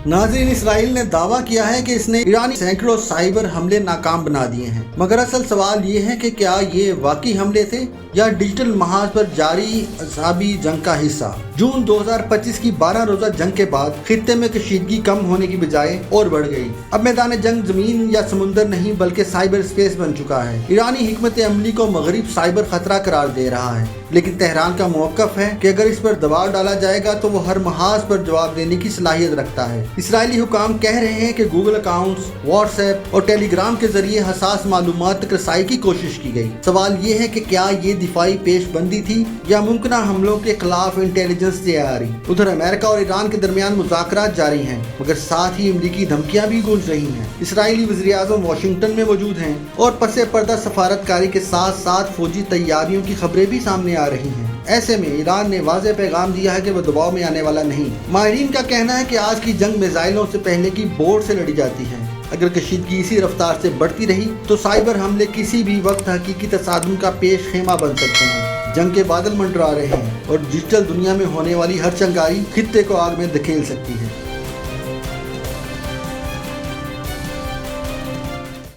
नाज़रीन, इसराइल ने दावा किया है कि इसने ईरानी सैकड़ों साइबर हमले नाकाम बना दिए हैं, मगर असल सवाल ये है कि क्या ये वाकई हमले थे या डिजिटल महाज पर जारी अज़ाबी जंग का हिस्सा। जून 2025 की 12 रोजा जंग के बाद खित्ते में कशीदगी कम होने की बजाय और बढ़ गई। अब मैदान जंग जमीन या समुंदर नहीं बल्कि साइबर स्पेस बन चुका है। ईरानी हिकमत अमली को मगरिब साइबर खतरा करार दे रहा है, लेकिन तेहरान का मौक़िफ़ है कि अगर इस पर दबाव डाला जाएगा तो वो हर महाज पर जवाब देने की सलाहियत रखता है। इसराइली हुकाम कह रहे हैं कि गूगल अकाउंट्स, व्हाट्सएप और टेलीग्राम के जरिए हसास मालूमात तक रसाई की कोशिश की गई। सवाल ये है कि क्या ये दिफाई पेशबंदी थी या मुमकिन हमलों के खिलाफ इंटेलिजेंस तैयारी। उधर अमेरिका और ईरान के दरमियान मुज़ाकरात जारी हैं, मगर साथ ही अमरीकी धमकियां भी गूंज रही हैं। इसराइली वज़ीर-ए-आज़म वाशिंगटन में मौजूद हैं और पसे पर्दा सफारतकारी के साथ साथ फौजी तैयारियों की खबरें भी सामने आ रही हैं। ऐसे में ईरान ने वाज़ेह पैगाम दिया है कि वो दबाव में आने वाला नहीं। माहिरीन का कहना है कि आज की जंग मिसाइलों से पहले की बोर्ड से लड़ी जाती है। अगर कशीदगी इसी रफ्तार से बढ़ती रही तो साइबर हमले किसी भी वक्त हकीकी तसादुम का पेश खेमा बन सकते हैं। जंग के बादल मंडरा रहे हैं और डिजिटल दुनिया में होने वाली हर चिंगारी खित्ते को आग में धकेल सकती है।